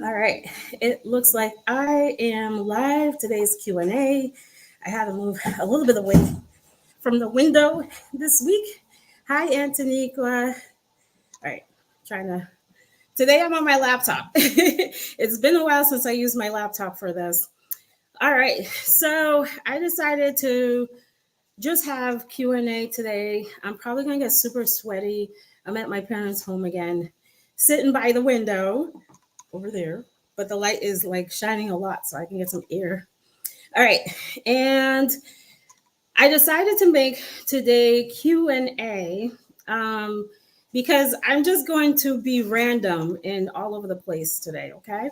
All right. It looks like I am live. Today's Q&A. I had to move a little bit away from the window this week. Hi, Anthony. All right. Trying to. Today I'm on my laptop. It's been a while since I used my laptop for this. All right. So I decided to just have Q&A today. I'm probably going to get super sweaty. I'm at my parents' home again, sitting by the window over there, but the light is like shining a lot so I can get some air. All right. And I decided to make today Q&A because I'm just going to be random and all over the place today, okay?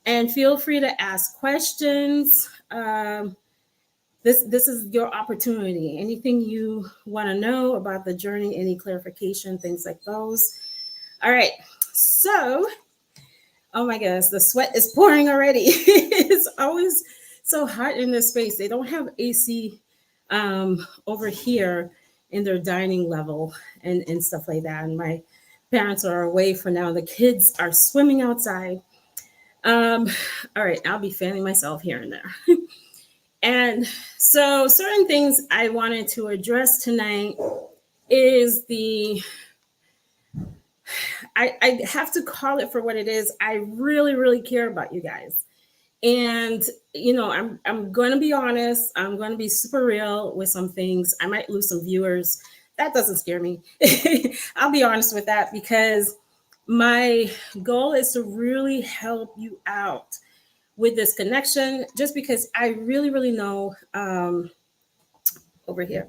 And feel free to ask questions. This is your opportunity. Anything you want to know about the journey, any clarification, things like those. All right. So, oh my goodness, the sweat is pouring already. It's always so hot in this space. They don't have AC over here in their dining level and stuff like that. And my parents are away for now. The kids are swimming outside. All right, I'll be fanning myself here and there. And so certain things I wanted to address tonight is I have to call it for what it is. I really, really care about you guys. And, you know, I'm going to be honest. I'm going to be super real with some things. I might lose some viewers. That doesn't scare me. I'll be honest with that because my goal is to really help you out with this connection, just because I really, really know over here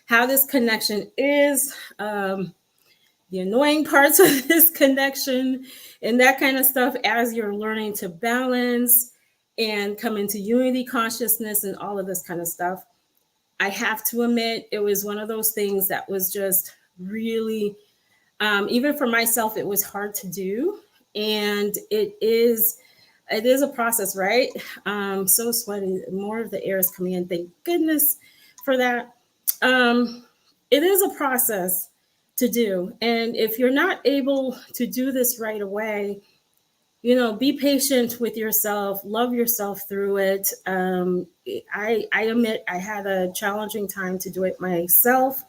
how this connection is, the annoying parts of this connection and that kind of stuff as you're learning to balance and come into unity consciousness and all of this kind of stuff. I have to admit, it was one of those things that was just really, even for myself, it was hard to do. And it is a process, right? So sweaty. More of the air is coming in. Thank goodness for that. It is a process to do. And if you're not able to do this right away, you know, be patient with yourself, love yourself through it. I admit I had a challenging time to do it myself.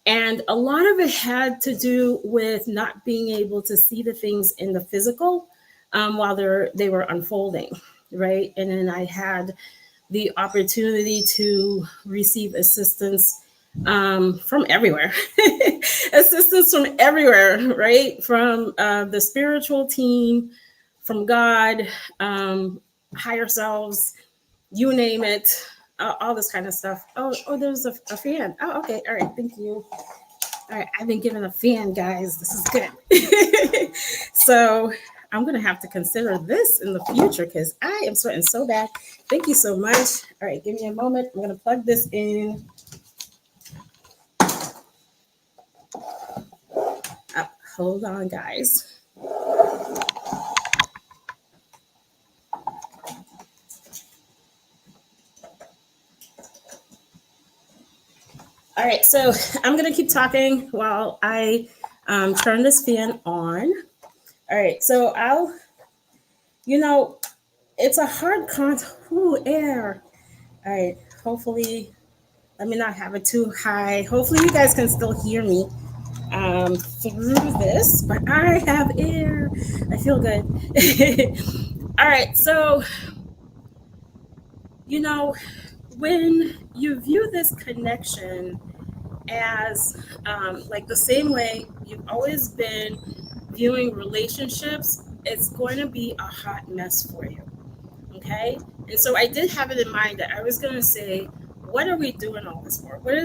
And a lot of it had to do with not being able to see the things in the physical while they were unfolding, right? And then I had the opportunity to receive assistance from everywhere, assistance from everywhere, right? From the spiritual team, from God, higher selves, you name it, all this kind of stuff. Oh, there's a fan. Oh, okay. All right. Thank you. All right. I've been given a fan, guys. This is good. So I'm going to have to consider this in the future because I am sweating so bad. Thank you so much. All right. Give me a moment. I'm going to plug this in. Hold on, guys. All right, so I'm going to keep talking while I turn this fan on. All right, so it's a hard air. All right, hopefully, let me not have it too high. Hopefully you guys can still hear me through this, but I have air. I feel good. All right, so, you know, when you view this connection as like the same way you've always been viewing relationships, it's going to be a hot mess for you. Okay. And so I did have it in mind that I was going to say, what are we doing all this for? What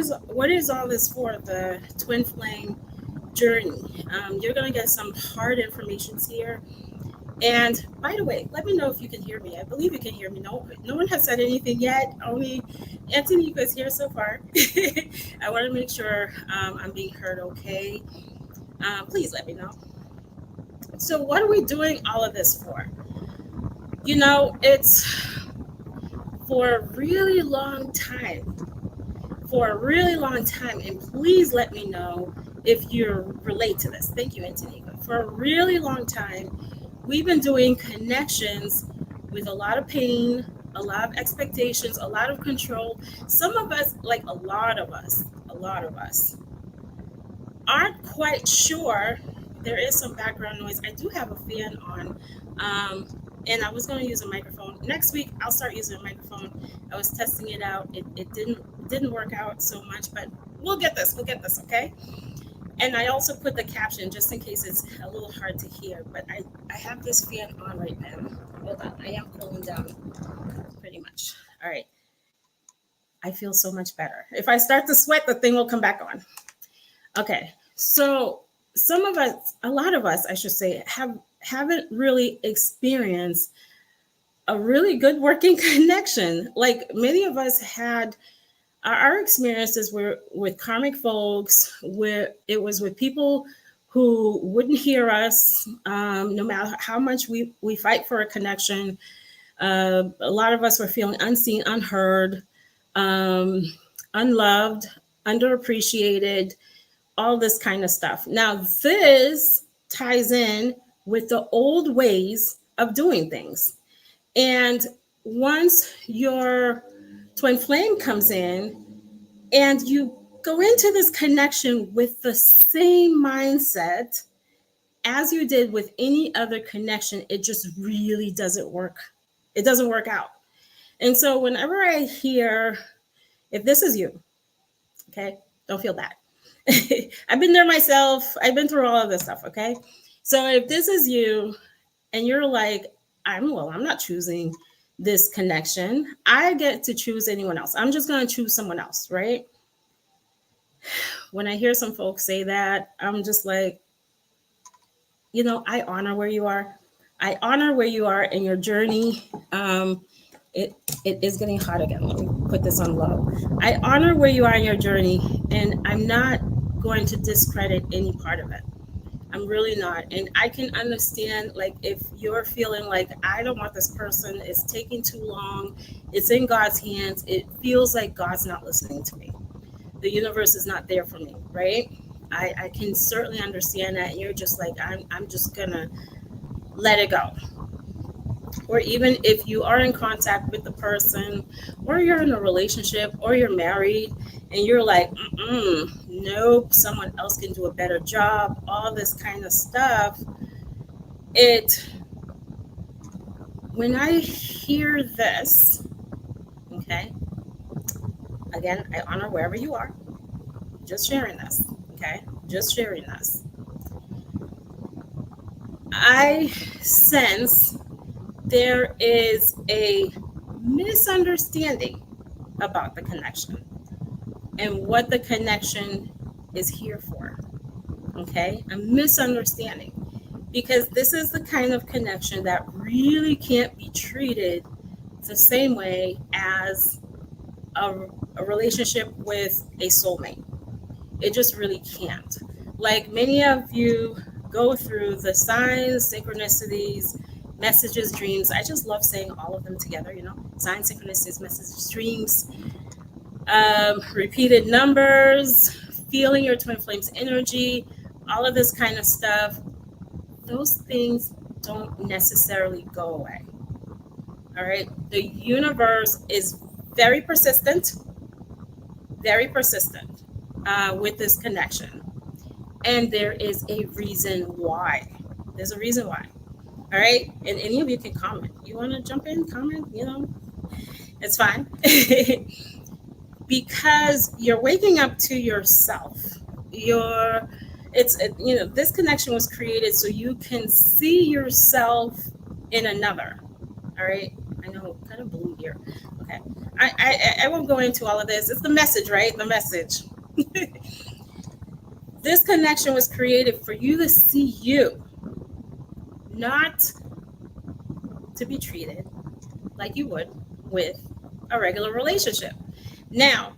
is all this for? The twin flame journey. You're going to get some hard information here. And by the way, let me know if you can hear me. I believe you can hear me. No one has said anything yet. Only Anthony, you guys here so far. I want to make sure I'm being heard okay. Please let me know. So what are we doing all of this for? You know, it's for a really long time. And please let me know if you relate to this. Thank you, Anthony. For a really long time, we've been doing connections with a lot of pain, a lot of expectations, a lot of control. Some of us, like a lot of us, aren't quite sure. There is some background noise. I do have a fan on, and I was going to use a microphone. Next week, I'll start using a microphone. I was testing it out. It didn't work out so much, but we'll get this. Okay. And I also put the caption just in case it's a little hard to hear. But I have this fan on right now. Hold on. I am cooling down pretty much. All right. I feel so much better. If I start to sweat, the thing will come back on. Okay. So some of us, a lot of us, I should say, haven't really experienced a really good working connection. Like many of us had our experiences were with karmic folks, where it was with people who wouldn't hear us, no matter how much we fight for a connection. A lot of us were feeling unseen, unheard, unloved, underappreciated, all this kind of stuff. Now, this ties in with the old ways of doing things. And once your twin flame comes in and you go into this connection with the same mindset as you did with any other connection, it just really doesn't work. It doesn't work out. And so whenever I hear, if this is you, okay, don't feel bad. I've been there myself. I've been through all of this stuff, okay? So if this is you and you're like, I'm not choosing this connection. I get to choose anyone else. I'm just going to choose someone else, right? When I hear some folks say that, I'm just like, I honor where you are. I honor where you are in your journey. It is getting hot again. Let me put this on low. I honor where you are in your journey, and I'm not going to discredit any part of it. I'm really not. And I can understand, like, if you're feeling like, I don't want this person, it's taking too long, it's in God's hands, it feels like God's not listening to me. The universe is not there for me, right? I can certainly understand that. And you're just like, I'm just gonna let it go. Or even if you are in contact with the person, or you're in a relationship, or you're married, and you're like, nope, someone else can do a better job, all this kind of stuff. When I hear this, okay, again, I honor wherever you are, just sharing this, okay, just sharing this. I sense there is a misunderstanding about the connection and what the connection is here for. Okay, a misunderstanding, because this is the kind of connection that really can't be treated the same way as a relationship with a soulmate. It just really can't. Like, many of you go through the signs, synchronicities, messages, dreams. I just love saying all of them together, signs, synchronicities, messages, dreams, repeated numbers, feeling your twin flame's energy, all of this kind of stuff. Those things don't necessarily go away. All right. The universe is very persistent with this connection. And there is a reason why. There's a reason why. All right. And any of you can comment. You want to jump in, comment, it's fine. Because you're waking up to yourself. This connection was created so you can see yourself in another. All right. I know, kind of blue here. Okay. I won't go into all of this. It's the message, right? The message. This connection was created for you to see you, not to be treated like you would with a regular relationship. Now,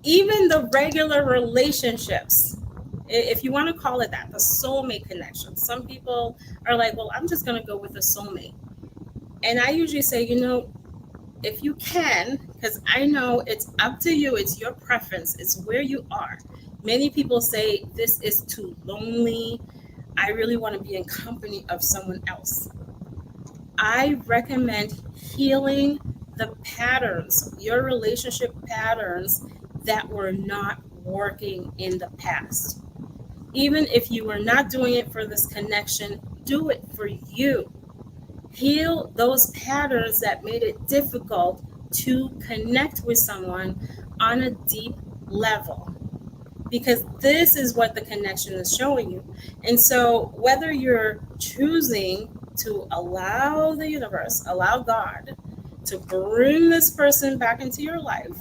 even the regular relationships, if you want to call it that, the soulmate connection. Some people are like, well, I'm just going to go with a soulmate. And I usually say, if you can, because I know it's up to you, it's your preference, it's where you are. Many people say this is too lonely. I really want to be in company of someone else. I recommend healing the patterns, your relationship patterns that were not working in the past. Even if you were not doing it for this connection, do it for you. Heal those patterns that made it difficult to connect with someone on a deep level, because this is what the connection is showing you. And so whether you're choosing to allow the universe, allow God to bring this person back into your life,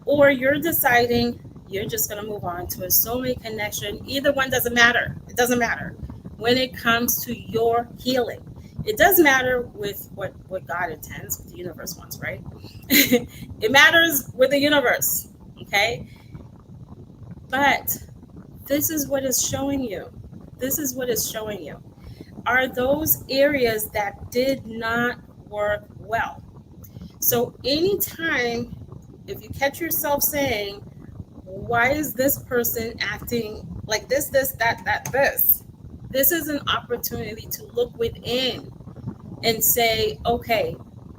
or you're deciding you're just going to move on to a soulmate connection, either one doesn't matter. It doesn't matter when it comes to your healing. It does matter with what God intends, what the universe wants, right? It matters with the universe, okay? But this is what it's showing you. This is what it's showing you. Are those areas that did not work well. So anytime, if you catch yourself saying, why is this person acting like this, that, this is an opportunity to look within and say, okay,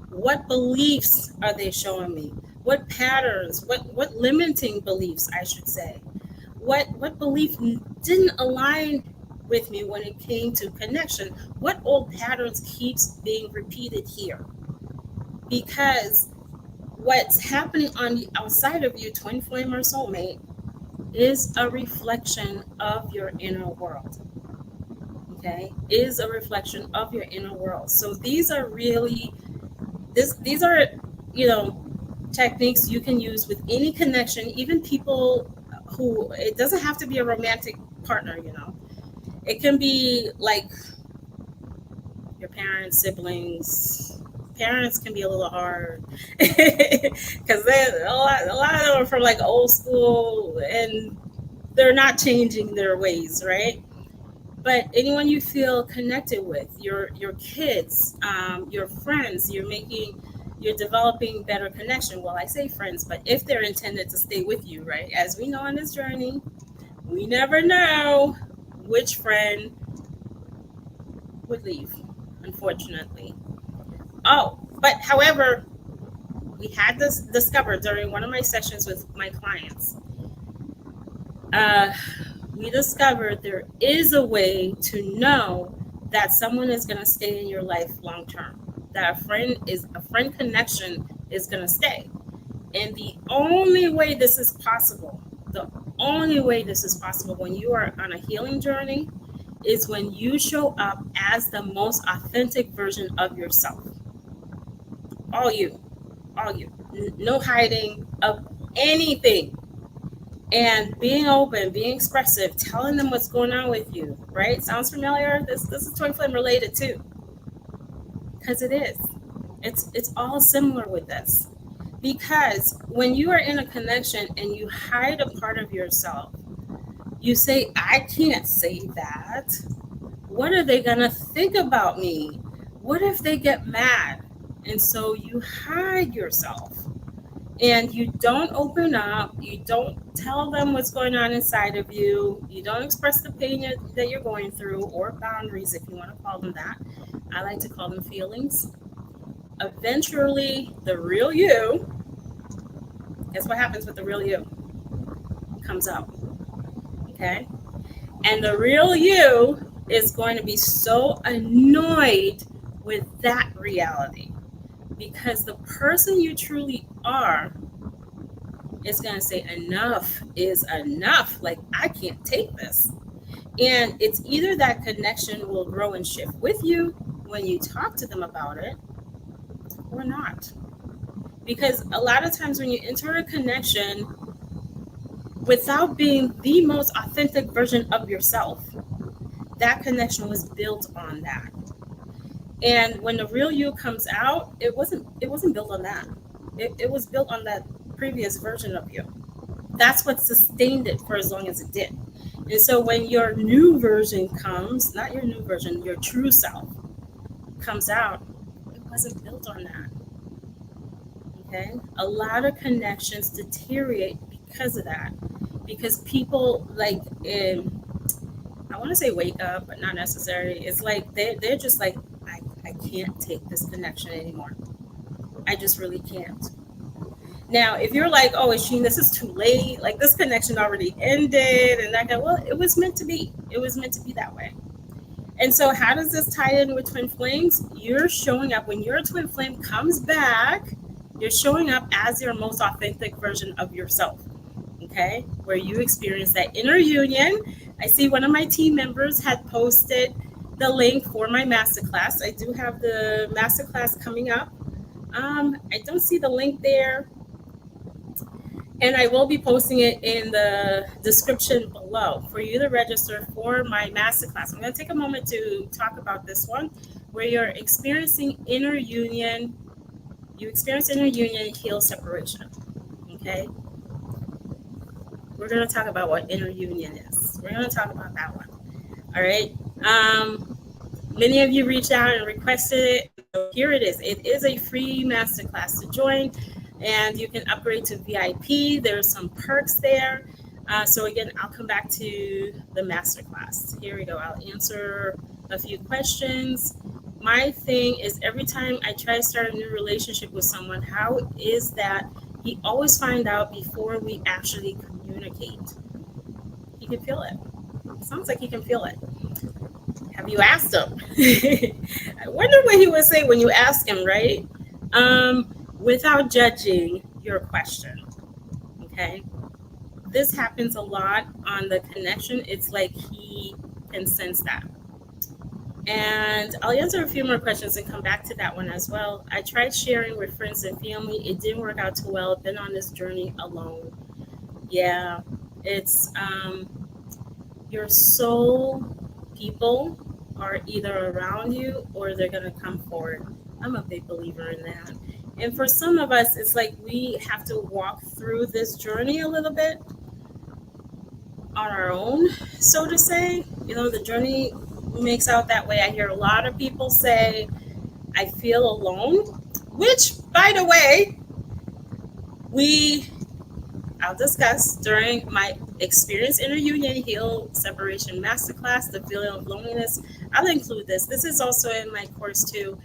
what beliefs are they showing me? What patterns, what limiting beliefs, I should say? What belief didn't align with me when it came to connection? What old patterns keeps being repeated here? Because what's happening on the outside of you, twin flame or soulmate, is a reflection of your inner world. Okay, is a reflection of your inner world. So these are really, these are, techniques you can use with any connection, even people who, it doesn't have to be a romantic partner, it can be like your parents, siblings. Parents can be a little hard because a lot of them are from like old school and they're not changing their ways, right? But anyone you feel connected with, your kids, your friends, you're developing better connection. Well, I say friends, but if they're intended to stay with you, right? As we know on this journey, we never know which friend would leave, unfortunately. Oh, but however, we had this discovered during one of my sessions with my clients. We discovered there is a way to know that someone is going to stay in your life long term, that a friend connection is going to stay. And the only way this is possible when you are on a healing journey is when you show up as the most authentic version of yourself. All you, no hiding of anything. And being open, being expressive, telling them what's going on with you, right? Sounds familiar? This is twin flame related too. Because it is. It's all similar with this. Because when you are in a connection and you hide a part of yourself, you say, I can't say that. What are they gonna think about me? What if they get mad? And so you hide yourself. And you don't open up, you don't tell them what's going on inside of you, you don't express the pain that you're going through, or boundaries, if you want to call them that. I like to call them feelings. Eventually, the real you, guess what happens with the real you? It comes out, okay? And the real you is going to be so annoyed with that reality, because the person you truly are is going to say enough is enough. Like, I can't take this. And it's either that connection will grow and shift with you when you talk to them about it, or not. Because a lot of times when you enter a connection without being the most authentic version of yourself, that connection was built on that. And when the real you comes out, it wasn't built on that. It was built on that previous version of you. That's what sustained it for as long as it did. And so when your new version comes, not your new version, your true self comes out, it wasn't built on that. Okay? A lot of connections deteriorate because of that. Because people, like, I want to say wake up, but not necessarily. It's like they're just like, I can't take this connection anymore. I just really can't. Now, if you're like, oh, Isheen, this is too late, like this connection already ended, and that guy, well, it was meant to be. It was meant to be that way. And so, how does this tie in with twin flames? You're showing up when your twin flame comes back, you're showing up as your most authentic version of yourself. Okay, where you experience that inner union. I see one of my team members had posted the link for my masterclass. I do have the masterclass coming up. I don't see the link there, and I will be posting it in the description below for you to register for my masterclass. I'm going to take a moment to talk about this one, where you're experiencing inner union. You experience inner union, heal separation. Okay. We're going to talk about what inner union is. We're going to talk about that one. All right. Many of you reached out and requested it. So here it is. It is a free masterclass to join, and you can upgrade to VIP. There's some perks there. So again, I'll come back to the masterclass. Here we go. I'll answer a few questions. My thing is, every time I try to start a new relationship with someone, how is that he always find out before we actually communicate? He can feel it. It sounds like he can feel it. Have you asked him? I wonder what he would say when you ask him, right? Without judging your question. Okay. This happens a lot on the connection. It's like he can sense that. And I'll answer a few more questions and come back to that one as well. I tried sharing with friends and family. It didn't work out too well. I've been on this journey alone. Yeah, it's your soul people are either around you or they're going to come forward. I'm a big believer in that. And for some of us, it's like we have to walk through this journey a little bit on our own, so to say. You know, the journey makes out that way. I hear a lot of people say, I feel alone, which, by the way, I'll discuss during my Experience Inner Union Heal Separation Masterclass, the feeling of loneliness. I'll include this. This is also in my course too.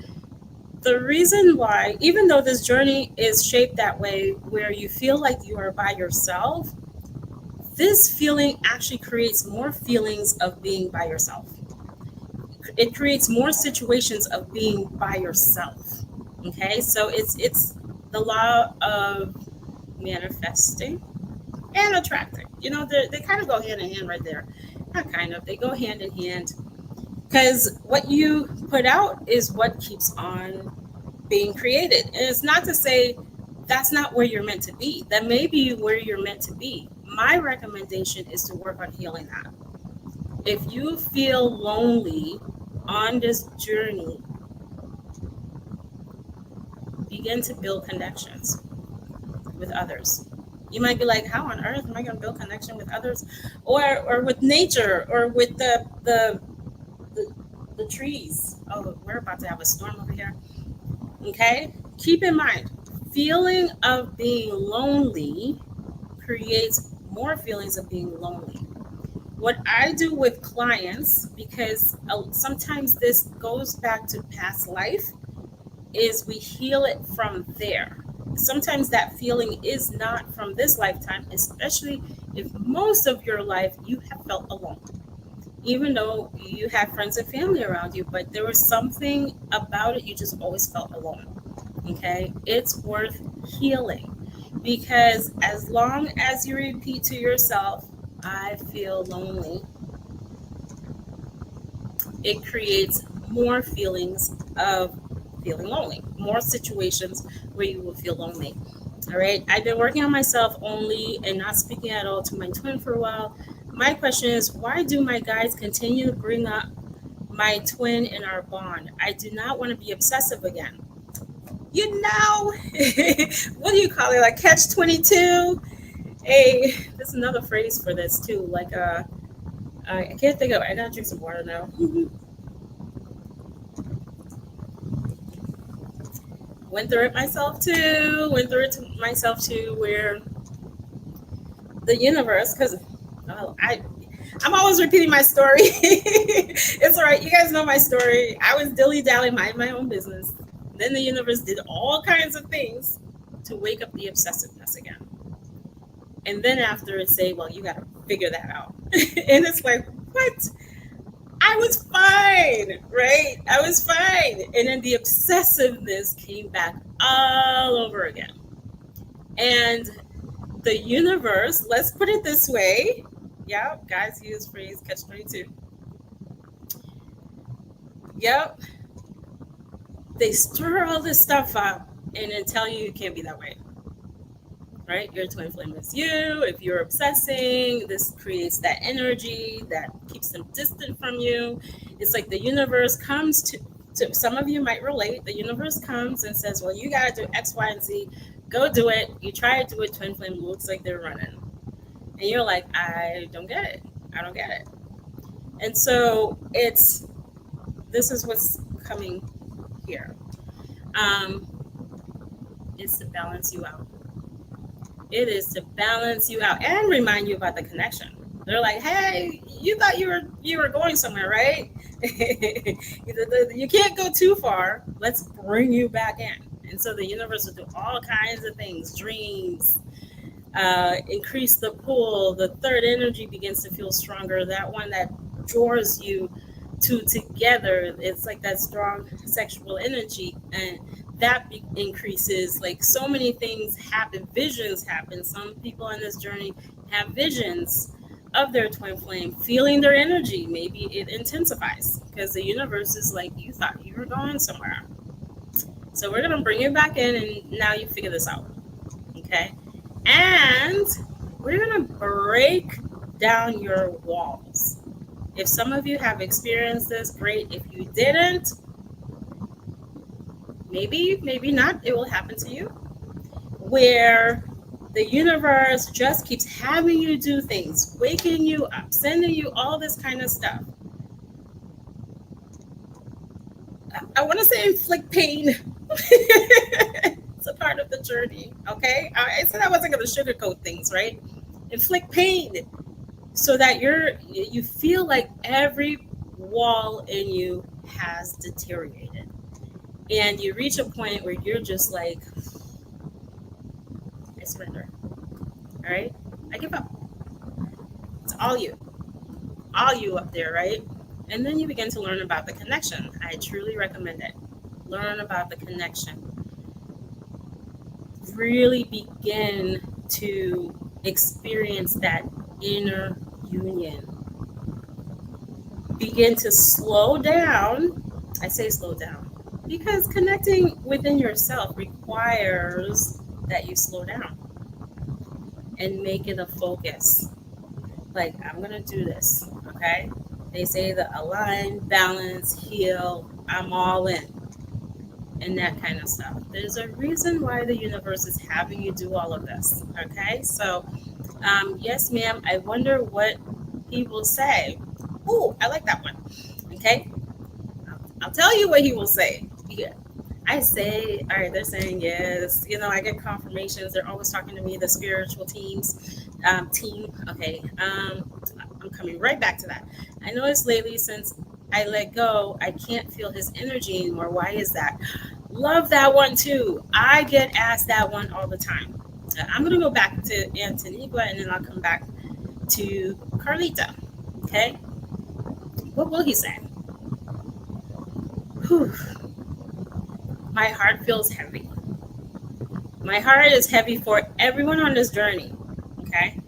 The reason why, even though this journey is shaped that way, where you feel like you are by yourself, this feeling actually creates more feelings of being by yourself. It creates more situations of being by yourself. Okay, so it's the law of manifesting and attracting. You know, they kind of go hand in hand right there. Not kind of, they go hand in hand. Because what you put out is what keeps on being created. And it's not to say that's not where you're meant to be. That may be where you're meant to be. My recommendation is to work on healing that. If you feel lonely on this journey, begin to build connections with others. You might be like, how on earth am I going to build connection with others, or with nature, or with the trees? Oh, we're about to have a storm over here. Okay, keep in mind, feeling of being lonely creates more feelings of being lonely. What I do with clients, because sometimes this goes back to past life, is we heal it from there. Sometimes that feeling is not from this lifetime, especially if most of your life you have felt alone, even though you have friends and family around you, but there was something about it, you just always felt alone. Okay, it's worth healing, because as long as you repeat to yourself, I feel lonely, it creates more feelings of feeling lonely, more situations where you will feel lonely. All right, I've been working on myself only and not speaking at all to my twin for a while. My question is, why do my guides continue to bring up my twin in our bond? I do not want to be obsessive again. You know, what do you call it? Like catch-22? There's another phrase for this too. Like I can't think of it. I gotta drink some water now. Went through it myself too, where the universe, because I I'm always repeating my story. It's all right. You guys know my story. I was dilly-dallying, minding my own business. Then the universe did all kinds of things to wake up the obsessiveness again. And then after it say, well, you got to figure that out. And it's like, what? I was fine, right? I was fine. And then the obsessiveness came back all over again. And the universe, let's put it this way. Yeah, guys use phrase catch-22. Yep. They stir all this stuff up and then tell you can't be that way. Right? Your twin flame is you. If you're obsessing, this creates that energy that keeps them distant from you. It's like the universe comes to some of you might relate. The universe comes and says, well, you got to do X, Y, and Z. Go do it. You try to do it. Twin flame looks like they're running. And you're like, I don't get it. I don't get it. And so this is what's coming here. It's to balance you out. It is to balance you out and remind you about the connection. They're like, hey, you thought you were going somewhere, right? You can't go too far. Let's bring you back in. And so the universe will do all kinds of things, dreams, increase the pull. The third energy begins to feel stronger. That one that draws you two together. It's like that strong sexual energy. And that increases. Like so many things happen. Visions happen. Some people on this journey have visions of their twin flame, feeling their energy. Maybe it intensifies because the universe is like, you thought you were going somewhere. So we're going to bring you back in and now you figure this out. Okay. And we're going to break down your walls. If some of you have experienced this, great. If you didn't, maybe not, it will happen to you, where the universe just keeps having you do things, waking you up, sending you all this kind of stuff. I want to say inflict pain. It's a part of the journey, okay? I said I wasn't going to sugarcoat things, right? Inflict pain so that you feel like every wall in you has deteriorated. And you reach a point where you're just like, I surrender. All right? I give up. It's all you up there, right? And then you begin to learn about the connection. I truly recommend it. Learn about the connection. Really begin to experience that inner union. Begin to slow down. I say slow down because connecting within yourself requires that you slow down and make it a focus. Like, I'm going to do this, okay? They say the align, balance, heal, I'm all in, and that kind of stuff. There's a reason why the universe is having you do all of this, okay? So, yes, ma'am, I wonder what he will say. Ooh, I like that one, okay? I'll tell you what he will say. Yeah. I say, all right, they're saying yes. You know, I get confirmations. They're always talking to me, the spiritual team. Okay. I'm coming right back to that. I noticed lately since I let go, I can't feel his energy anymore. Why is that? Love that one too. I get asked that one all the time. I'm going to go back to Antigua and then I'll come back to Carlita. Okay. What will he say? Whew. My heart feels heavy. My heart is heavy for everyone on this journey, okay?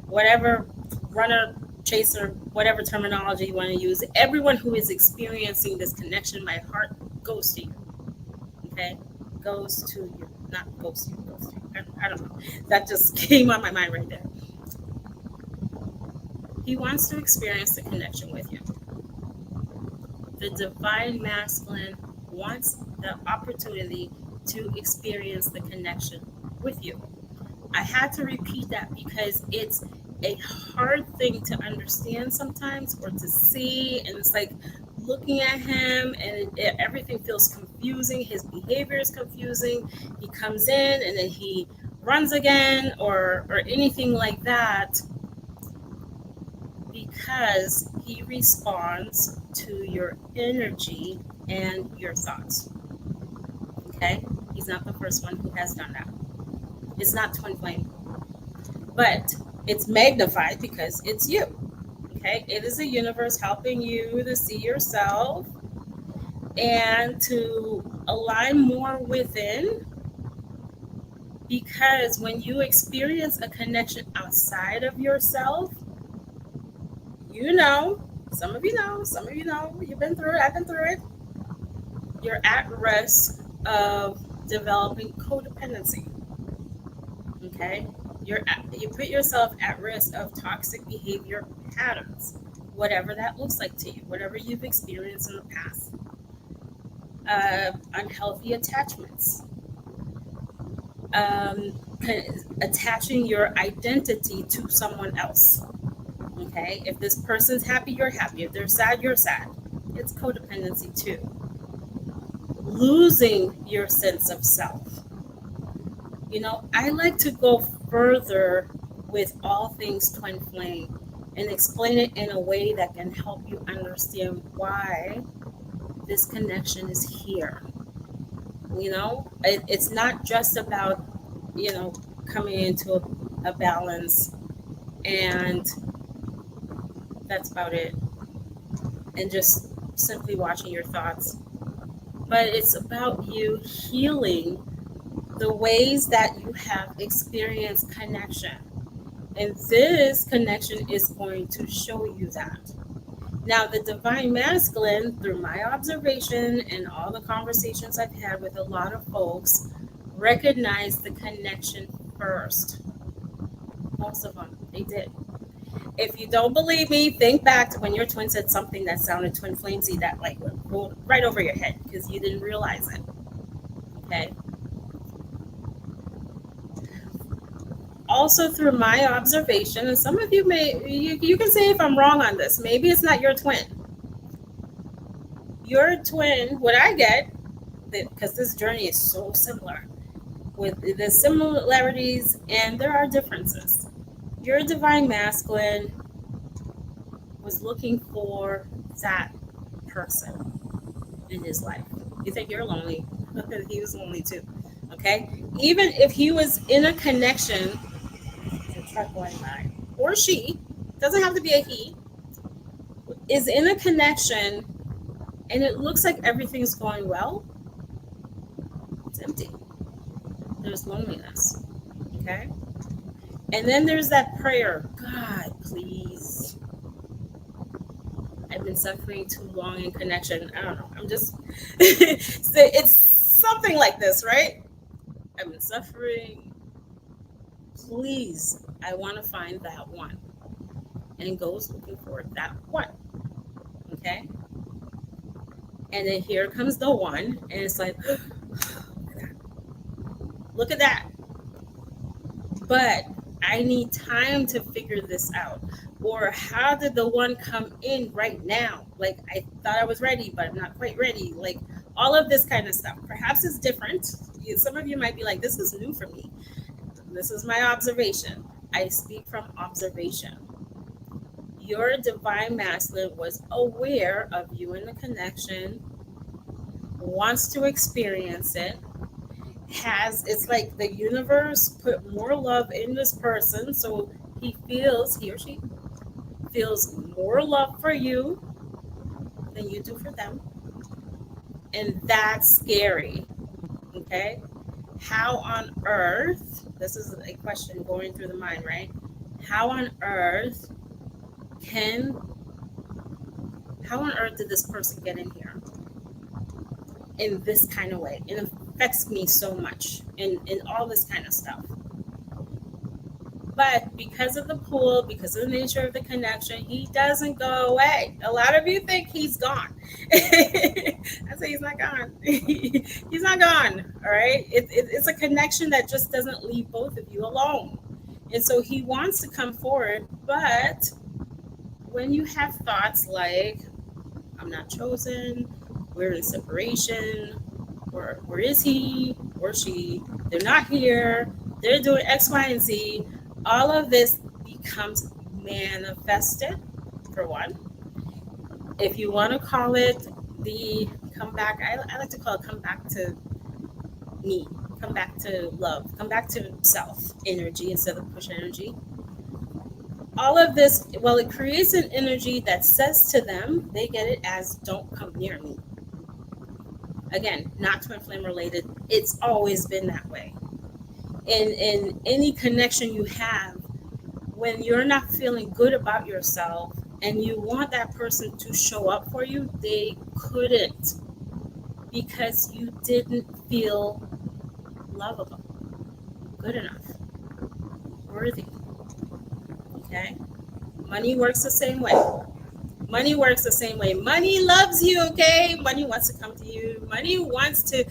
Whatever runner, chaser, whatever terminology you want to use, everyone who is experiencing this connection, my heart goes to you, okay? Goes to you, not goes to you, goes to you. I don't know. That just came on my mind right there. He wants to experience the connection with you. The divine masculine wants the opportunity to experience the connection with you. I had to repeat that because it's a hard thing to understand sometimes or to see, and it's like looking at him and everything feels confusing. His behavior is confusing. He comes in and then he runs again or anything like that because he responds to your energy and your thoughts. Okay? He's not the first one who has done that. It's not twin flame, but it's magnified because it's you. Okay? It is the universe helping you to see yourself and to align more within, because when you experience a connection outside of yourself, some of you know, you've been through it, I've been through it, you're at risk of developing codependency. Okay? You put yourself at risk of toxic behavior patterns, whatever that looks like to you, whatever you've experienced in the past. Unhealthy attachments, attaching your identity to someone else. Okay, if this person's happy, you're happy. If they're sad, you're sad. It's codependency too. Losing your sense of self. I like to go further with all things twin flame and explain it in a way that can help you understand why this connection is here. It's not just about, coming into a balance and that's about it, and just simply watching your thoughts. But it's about you healing the ways that you have experienced connection. And this connection is going to show you that. Now, the divine masculine, through my observation and all the conversations I've had with a lot of folks, recognize the connection first. Most of them, they did. If you don't believe me, think back to when your twin said something that sounded twin flamesy, that like rolled right over your head because you didn't realize it. Okay. Also, through my observation, and some of you you can say if I'm wrong on this, maybe it's not your twin. Your twin, what I get, because this journey is so similar, with the similarities and there are differences. Your divine masculine was looking for that person in his life. You think you're lonely? He was lonely too. Okay? Even if he was in a connection, truck going by, or she, doesn't have to be a he, is in a connection and it looks like everything's going well, it's empty. There's loneliness. Okay? And then there's that prayer, God, please. I've been suffering too long in connection. I don't know. I'm just, it's something like this, right? I've been suffering. Please, I want to find that one. And goes looking for that one. Okay? And then here comes the one, and it's like, look at that. But I need time to figure this out. Or how did the one come in right now? Like, I thought I was ready, but I'm not quite ready. Like, all of this kind of stuff. Perhaps it's different. Some of you might be like, this is new for me. This is my observation. I speak from observation. Your divine masculine was aware of you in the connection, wants to experience it, it's like the universe put more love in this person, so he or she feels more love for you than you do for them. And that's scary. Okay? How on earth, this is a question going through the mind, right? How on earth did this person get in here in this kind of way? It affects me so much in all this kind of stuff. But because of the pull, because of the nature of the connection, he doesn't go away. A lot of you think he's gone. I say he's not gone. He's not gone, all right? It's a connection that just doesn't leave both of you alone. And so he wants to come forward, but when you have thoughts like, I'm not chosen, we're in separation, or where is he or she? They're not here. They're doing X, Y, and Z. All of this becomes manifested for one. If you want to call it the come back, I like to call it come back to me, come back to love, come back to self energy instead of push energy. All of this, well, it creates an energy that says to them, they get it as don't come near me. Again, not twin flame related. It's always been that way. In any connection you have, when you're not feeling good about yourself and you want that person to show up for you, they couldn't, because you didn't feel lovable, good enough, worthy. Okay? Money works the same way. Money works the same way. Money loves you, okay? Money wants to come to you. Money wants to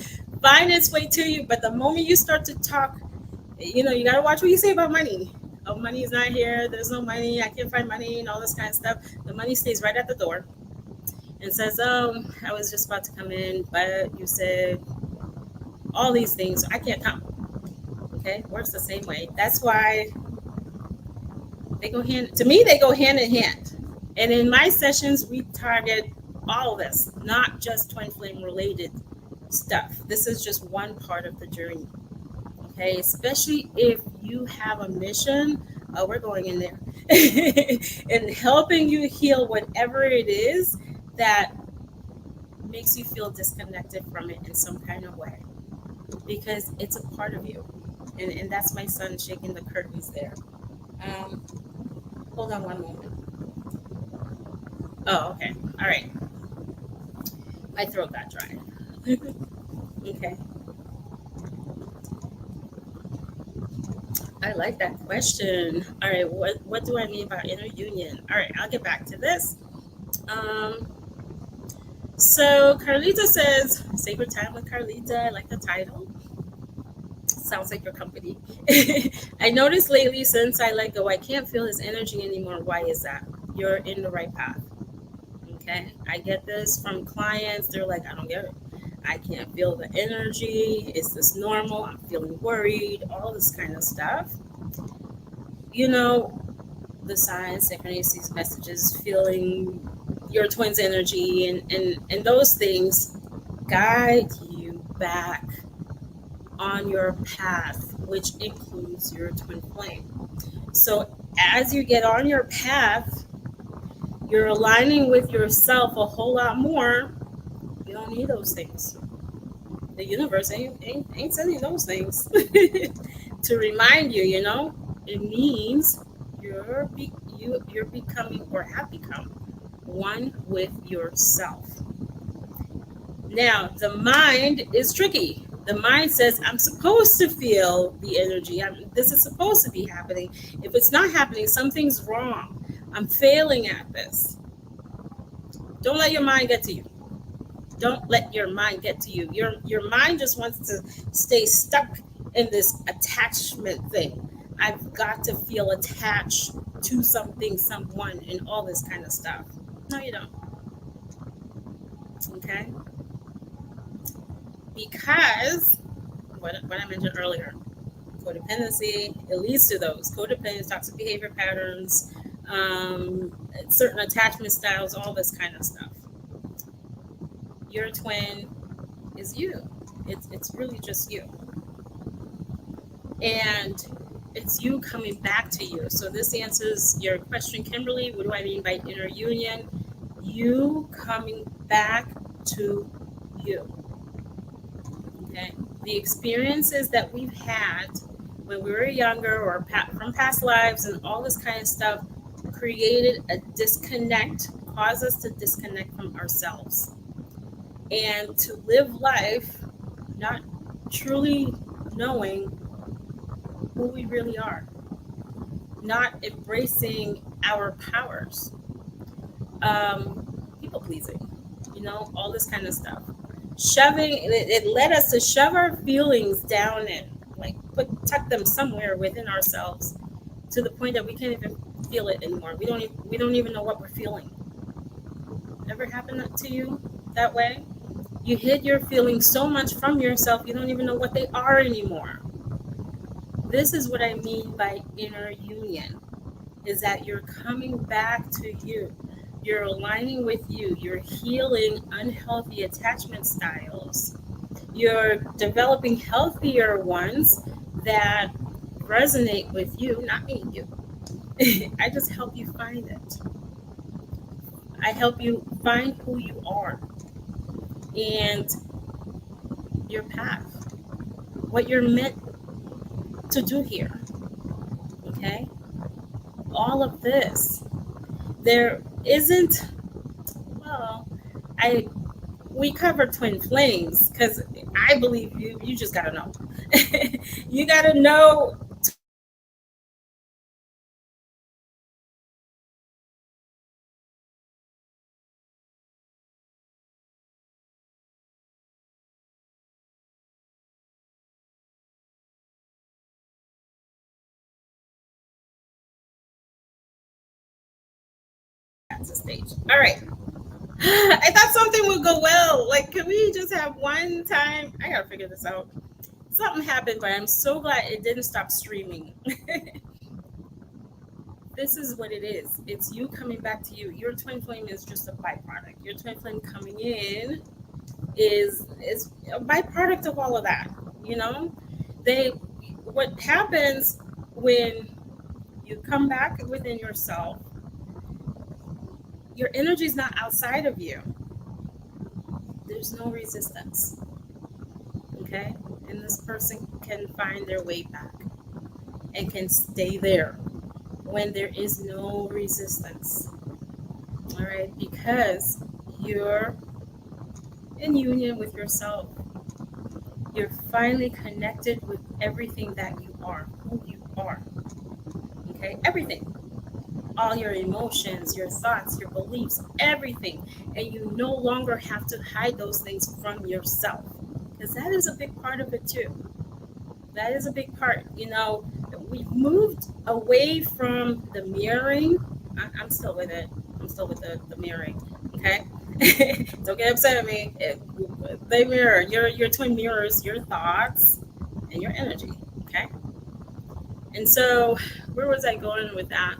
find its way to you. But the moment you start to talk, you got to watch what you say about money. Oh, money is not here. There's no money. I can't find money and all this kind of stuff. The money stays right at the door and says, oh, I was just about to come in, but you said all these things, so I can't come. Okay? Works the same way. That's why they go hand in hand. And in my sessions, we target all of this, not just twin flame related stuff. This is just one part of the journey. Okay, especially if you have a mission, we're going in there, and helping you heal whatever it is that makes you feel disconnected from it in some kind of way, because it's a part of you. And that's my son shaking the curtains there. Hold on one moment. Oh, okay. All right. My throat got dry. Okay. I like that question. All right. What do I mean by inner union? All right. I'll get back to this. So Carlita says, Sacred Time with Carlita. I like the title. Sounds like your company. I noticed lately, since I let go, I can't feel his energy anymore. Why is that? You're in the right path. Okay, I get this from clients. They're like, I don't get it. I can't feel the energy. Is this normal? I'm feeling worried. All this kind of stuff. The signs, synchronicities, messages, feeling your twin's energy, and those things guide you back on your path, which includes your twin flame. So as you get on your path, you're aligning with yourself a whole lot more. You don't need those things. The universe ain't sending those things to remind you. It means you're becoming, or have become, one with yourself. Now, the mind is tricky. The mind says, I'm supposed to feel the energy. This is supposed to be happening. If it's not happening, something's wrong. I'm failing at this. Don't let your mind get to you. Don't let your mind get to you. Your mind just wants to stay stuck in this attachment thing. I've got to feel attached to something, someone, and all this kind of stuff. No, you don't. Okay? Because what I mentioned earlier, codependency, it leads to those codependent toxic behavior patterns, certain attachment styles, all this kind of stuff. Your twin is you. It's really just you. And it's you coming back to you. So this answers your question, Kimberly. What do I mean by inner union? You coming back to you. Okay. The experiences that we've had when we were younger, or from past lives, and all this kind of stuff, created a disconnect, caused us to disconnect from ourselves, and to live life not truly knowing who we really are, not embracing our powers, people pleasing, all this kind of stuff. It led us to shove our feelings down and tuck them somewhere within ourselves, to the point that we can't even feel it anymore. We don't even know what we're feeling. Ever happened to you that way? You hid your feelings so much from yourself, you don't even know what they are anymore. This is what I mean by inner union, is that you're coming back to you. You're aligning with you. You're healing unhealthy attachment styles. You're developing healthier ones that resonate with you, not me, you. I just help you find it. I help you find who you are and your path, what you're meant to do here. Okay? All of this. There isn't, well, we covered twin flames because I believe you just gotta know. You gotta know that's a stage. All right. I thought something would go well. Like, can we just have one time? I gotta figure this out. Something happened, but I'm so glad it didn't stop streaming. This is what it is. It's you coming back to you. Your twin flame is just a byproduct. Your twin flame coming in is a byproduct of all of that. You know, what happens when you come back within yourself, your energy is not outside of you. There's no resistance. Okay? And this person can find their way back and can stay there when there is no resistance. All right? Because you're in union with yourself. You're finally connected with everything that you are, who you are. Okay? Everything. All your emotions, your thoughts, your beliefs, everything. And you no longer have to hide those things from yourself. Because that is a big part of it too. That is a big part. You know, we've moved away from the mirroring. I'm still with it. I'm still with the mirroring. Okay? Don't get upset at me. They mirror. Your twin mirrors your thoughts and your energy. Okay? And so, where was I going with that?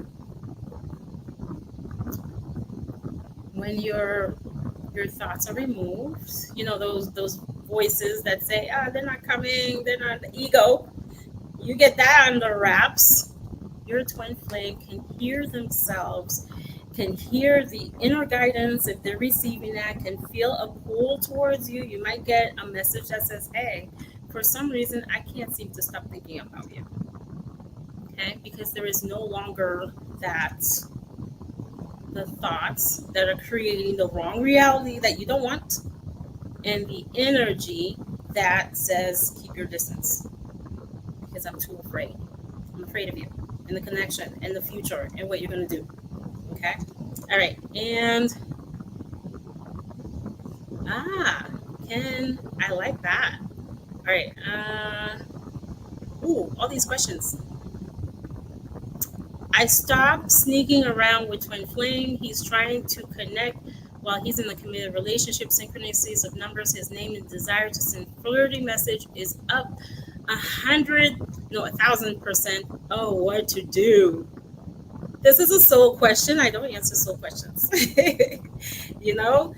When your thoughts are removed, you know, those voices that say, they're not coming, they're not the ego. You get that under wraps. Your twin flame can hear themselves, can hear the inner guidance if they're receiving that, can feel a pull towards you. You might get a message that says, hey, for some reason, I can't seem to stop thinking about you. Okay? Because there is no longer the thoughts that are creating the wrong reality that you don't want, and the energy that says keep your distance because I'm too afraid. I'm afraid of you and the connection and the future and what you're going to do. Okay? All right. And I like that. All right. All these questions. I stopped sneaking around with twin flame. He's trying to connect while he's in a committed relationship. Synchronicities of numbers. His name and desire to send flirty message is up 1,000%. Oh, what to do? This is a soul question. I don't answer soul questions. You know,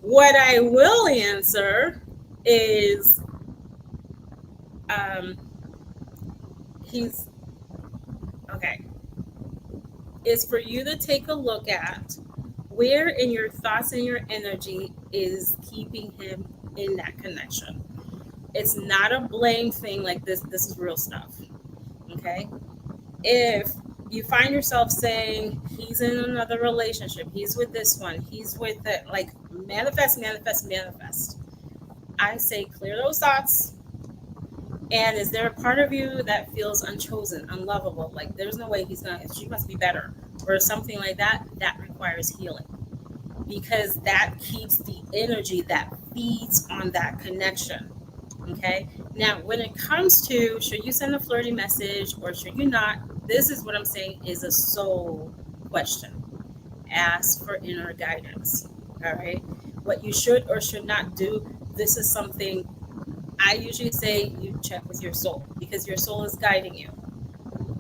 what I will answer is he's okay. Is for you to take a look at where in your thoughts and your energy is keeping him in that connection. It's not a blame thing like this. This is real stuff. Okay. If you find yourself saying he's in another relationship, he's with this one, he's with it, like manifest. I say clear those thoughts. And is there a part of you that feels unchosen, unlovable? Like there's no way she must be better or something like that? That requires healing because that keeps the energy that feeds on that connection. Okay. Now, when it comes to should you send a flirty message or should you not, this is what I'm saying is a soul question. Ask for inner guidance. All right. What you should or should not do. This is something I usually say you check with your soul because your soul is guiding you.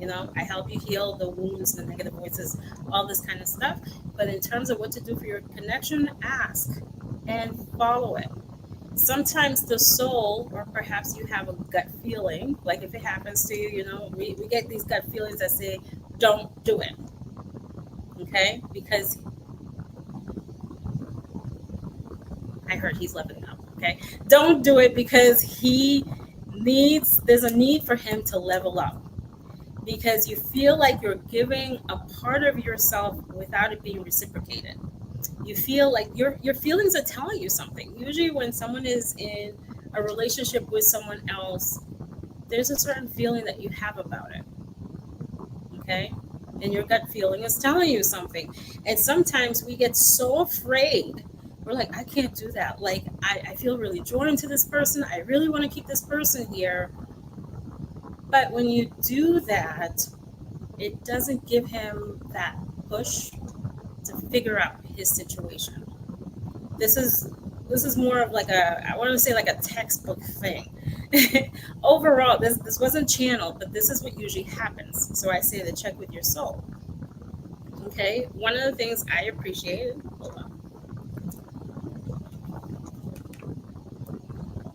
You know, I help you heal the wounds, the negative voices, all this kind of stuff. But in terms of what to do for your connection, ask and follow it. Sometimes the soul, or perhaps you have a gut feeling, like if it happens to you, we get these gut feelings that say, don't do it. Okay? Because I heard he's leveling up. Okay? Don't do it because there's a need for him to level up. Because you feel like you're giving a part of yourself without it being reciprocated. You feel like your feelings are telling you something. Usually when someone is in a relationship with someone else, there's a certain feeling that you have about it. Okay? And your gut feeling is telling you something. And sometimes we get so afraid. We're like, I can't do that. Like, I feel really drawn to this person. I really want to keep this person here. But when you do that, it doesn't give him that push to figure out his situation. This is more of like I want to say like a textbook thing. Overall, this wasn't channeled, but this is what usually happens. So I say to check with your soul. Okay, one of the things I appreciated, hold on.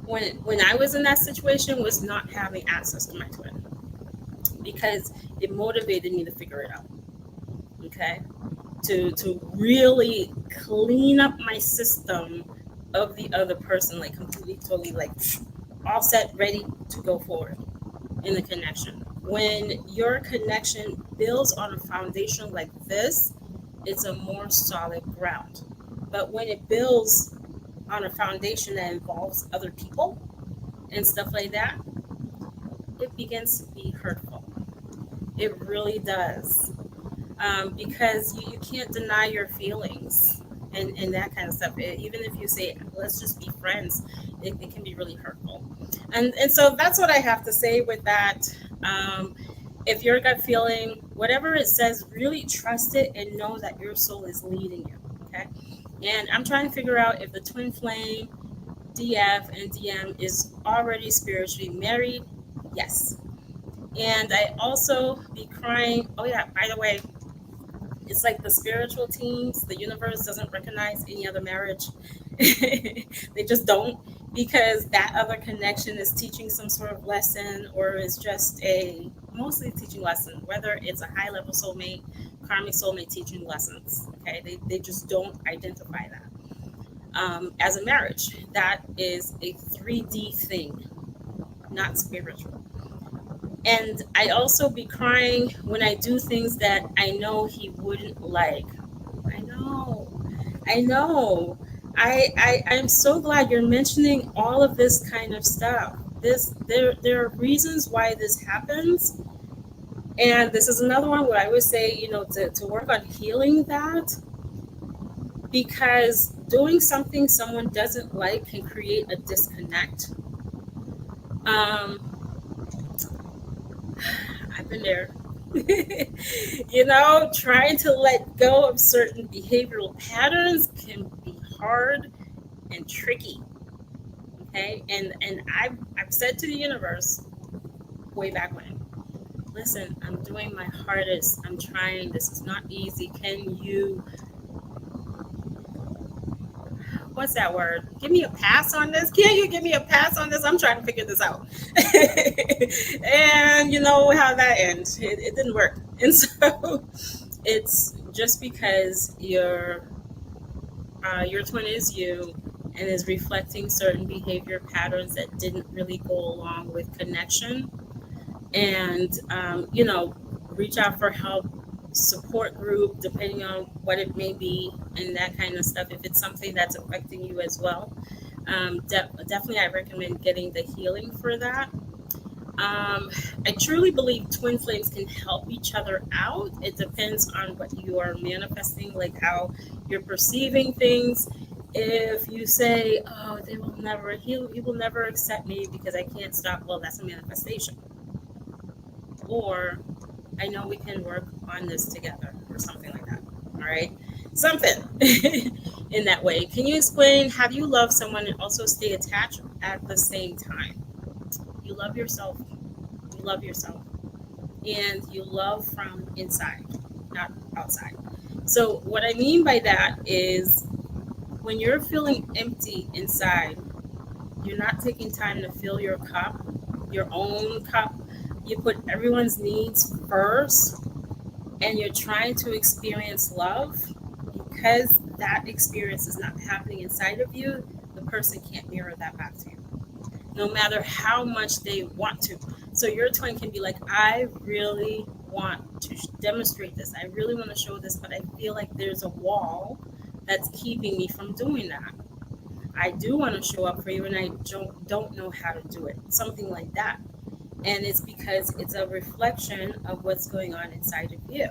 When I was in that situation was not having access to my twin, because it motivated me to figure it out. Okay, to really clean up my system of the other person, like completely, totally, like all set, ready to go forward in the connection. When your connection builds on a foundation like this, it's a more solid ground. But when it builds on a foundation that involves other people and stuff like that, it begins to be hurtful. It really does. Because you can't deny your feelings and that kind of stuff. Even if you say, let's just be friends, it can be really hurtful. And so that's what I have to say with that. If your gut feeling, whatever it says, really trust it and know that your soul is leading you. Okay. And I'm trying to figure out if the twin flame, DF and DM is already spiritually married. Yes. And I also be crying. Oh yeah, by the way, it's like the spiritual teams, the universe doesn't recognize any other marriage. They just don't, because that other connection is teaching some sort of lesson, or is just a mostly teaching lesson, whether it's a high level soulmate, karmic soulmate teaching lessons. Okay, they just don't identify that as a marriage. That is a 3D thing, not spiritual. And I also be crying when I do things that I know he wouldn't like. I know. I'm so glad you're mentioning all of this kind of stuff. There are reasons why this happens. And this is another one where I would say, to work on healing that, because doing something someone doesn't like can create a disconnect. I've been there. Trying to let go of certain behavioral patterns can be hard and tricky. Okay, and I've said to the universe way back when, listen, I'm doing my hardest. I'm trying. This is not easy. Can you, what's that word? Give me a pass on this. Can you give me a pass on this? I'm trying to figure this out. And you know how that ends. It didn't work. And so it's just because your twin is you and is reflecting certain behavior patterns that didn't really go along with connection. And, reach out for help, support group, depending on what it may be, and that kind of stuff, if it's something that's affecting you as well. Definitely I recommend getting the healing for that. I truly believe twin flames can help each other out. It depends on what you are manifesting, like how you're perceiving things. If you say, oh, they will never heal, you will never accept me because I can't stop, well, that's a manifestation. Or I know we can work on this together, or something like that. All right, something in that way. Can you explain, have you loved someone and also stay attached at the same time? You love yourself, and you love from inside, not outside. So what I mean by that is when you're feeling empty inside, you're not taking time to fill your cup, your own cup. You put everyone's needs first, and you're trying to experience love. Because that experience is not happening inside of you, the person can't mirror that back to you, no matter how much they want to. So your twin can be like, I really want to demonstrate this. I really want to show this, but I feel like there's a wall that's keeping me from doing that. I do want to show up for you, and I don't know how to do it. Something like that. And it's because it's a reflection of what's going on inside of you.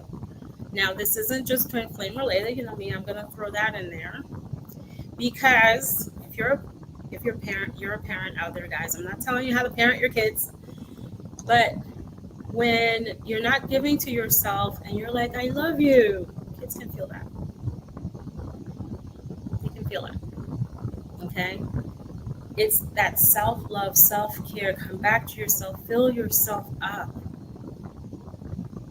Now, this isn't just twin flame related. You know me, I'm going to throw that in there, because if you're a parent, you're a parent out there, guys. I'm not telling you how to parent your kids, but when you're not giving to yourself and you're like, I love you, kids can feel that. They can feel it. Okay? It's that self-love, self-care. Come back to yourself. Fill yourself up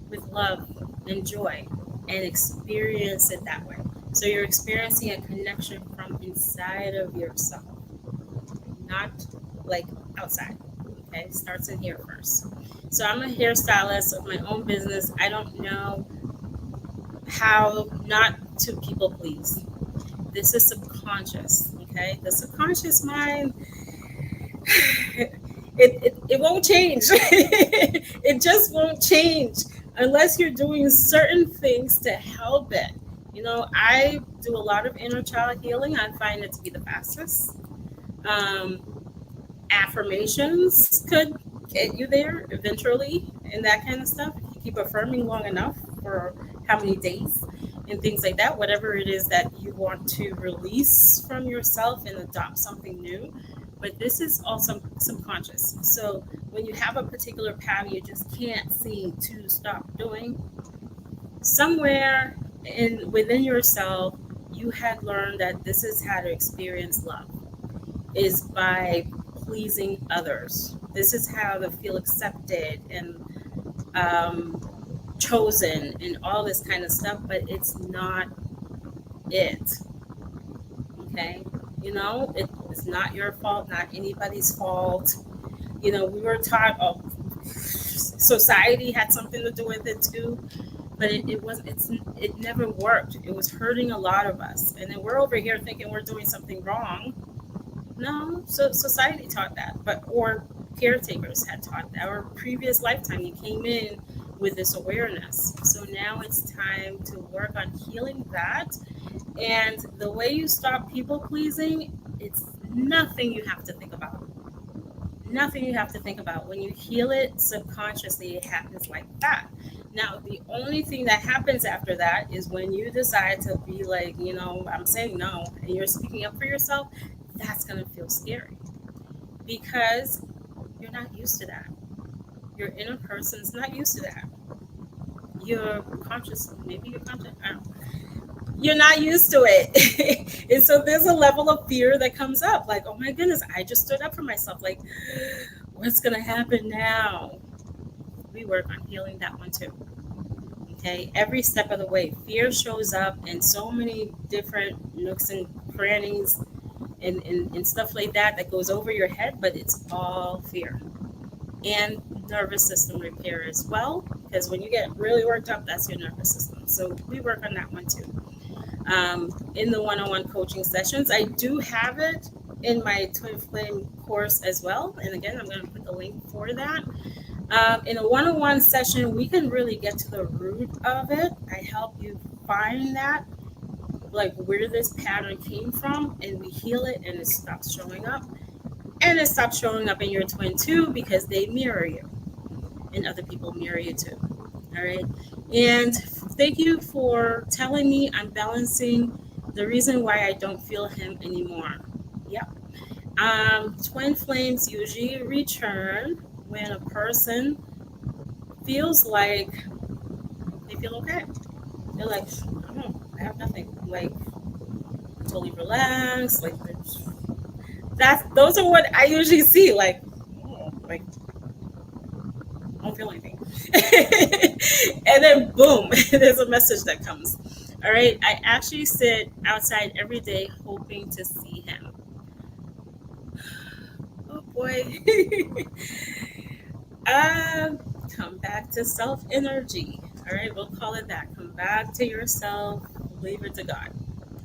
with love and joy and experience it that way. So you're experiencing a connection from inside of yourself, not like outside. Okay, starts in here first. So I'm a hairstylist of my own business. I don't know how not to people please. This is subconscious. Okay, the subconscious mind, it won't change. It just won't change unless you're doing certain things to help it. You know, I do a lot of inner child healing. I find it to be the fastest. Affirmations could get you there eventually, and that kind of stuff. If you keep affirming long enough, for how many days and things like that, whatever it is that you want to release from yourself and adopt something new. But this is also subconscious. So when you have a particular pattern you just can't seem to stop doing, somewhere within yourself, you had learned that this is how to experience love, is by pleasing others. This is how to feel accepted and chosen and all this kind of stuff, but it's not it. Okay? You know, it's not your fault, not anybody's fault. You know, we were taught, society had something to do with it too, but it never worked. It was hurting a lot of us. And then we're over here thinking we're doing something wrong. No, so society taught that, or caretakers had taught that, or previous lifetime you came in with this awareness. So now it's time to work on healing that. And the way you stop people pleasing, it's nothing you have to think about. Nothing you have to think about. When you heal it subconsciously, it happens like that. Now, the only thing that happens after that is when you decide to be like, you know, I'm saying no, and you're speaking up for yourself, that's going to feel scary because you're not used to that. Your inner person's not used to that. You're conscious, maybe you're conscious, I don't know. You're not used to it. And so there's a level of fear that comes up, like, oh my goodness, I just stood up for myself. Like, what's going to happen now? We work on healing that one too. Okay, every step of the way, fear shows up in so many different nooks and crannies and stuff like that goes over your head, but it's all fear. And nervous system repair as well, because when you get really worked up, that's your nervous system. So we work on that one too. In the one-on-one coaching sessions, I do have it in my Twin Flame course as well. And again, I'm going to put the link for that. In a one-on-one session, we can really get to the root of it. I help you find that, like where this pattern came from, and we heal it, and it stops showing up. And it stops showing up in your twin too, because they mirror you, and other people mirror you too. All right. And thank you for telling me I'm balancing the reason why I don't feel him anymore. Yep. Twin flames usually return when a person feels like they feel okay. They're like, oh, I have nothing. Like, totally relaxed. Like, those are what I usually see. Like, oh, like, I don't feel anything. And then boom, there's a message that comes. All All right. I actually sit outside every day hoping to see him. Oh boy. Come back to self energy. All right. We'll call it that. Come back to yourself. Leave it to God.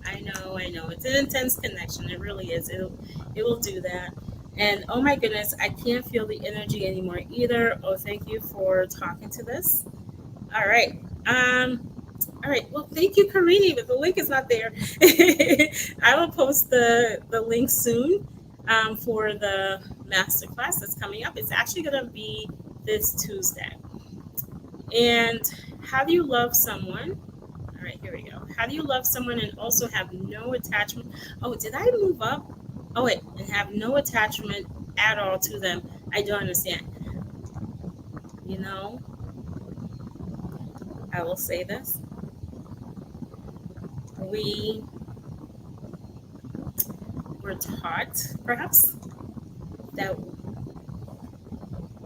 I know. It's an intense connection. It really is. It will do that. And oh my goodness, I can't feel the energy anymore either. Oh, thank you for talking to this. All right. All right. Well, thank you, Karini, but the link is not there. I will post the link soon for the masterclass that's coming up. It's actually going to be this Tuesday. And how do you love someone? All right, here we go. How do you love someone and also have no attachment? Oh, did I move up? Oh, wait, and have no attachment at all to them? I don't understand. You know, I will say this. We were taught, perhaps, that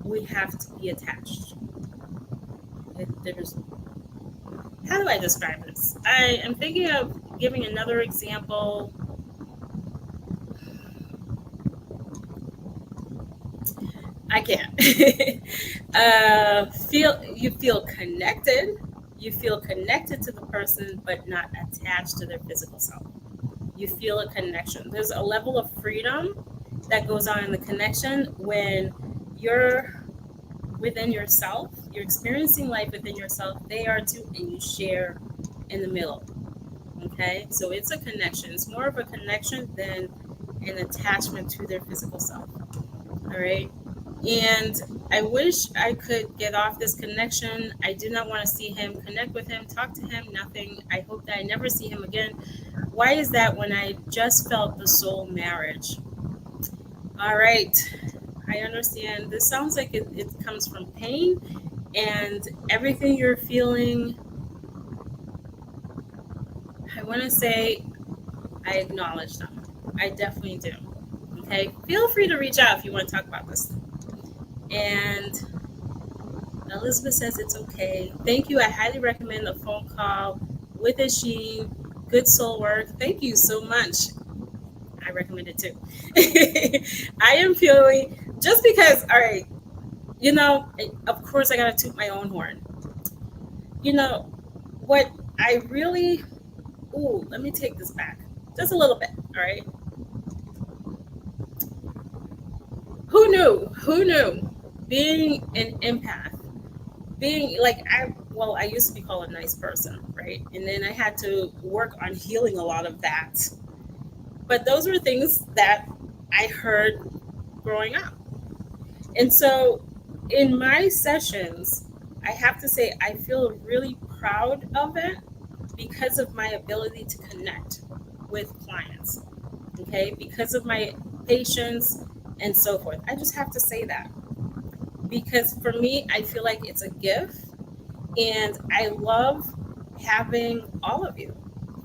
we have to be attached. How do I describe this? I am thinking of giving another example. I can't. You feel connected. You feel connected to the person, but not attached to their physical self. You feel a connection. There's a level of freedom that goes on in the connection when you're within yourself, you're experiencing life within yourself, they are too, and you share in the middle. Okay, so it's a connection. It's more of a connection than an attachment to their physical self. All right. And I wish I could get off this connection. I do not want to see him, connect with him, talk to him, nothing. I hope that I never see him again. Why is that when I just felt the soul marriage? All right. I understand. This sounds like it comes from pain, and everything you're feeling, I want to say I acknowledge them. I definitely do. Okay. Feel free to reach out if you want to talk about this. And Elizabeth says it's okay. Thank you. I highly recommend the phone call with Om Good soul work. Thank you so much. I recommend it too. I am feeling, just because, all right, you know, of course I got to toot my own horn. You know, what I really, let me take this back just a little bit, all right? Who knew? Being an empath, being like, I used to be called a nice person, right? And then I had to work on healing a lot of that. But those were things that I heard growing up. And so in my sessions, I have to say, I feel really proud of it because of my ability to connect with clients, okay? Because of my patience and so forth. I just have to say that. Because for me, I feel like it's a gift, and I love having all of you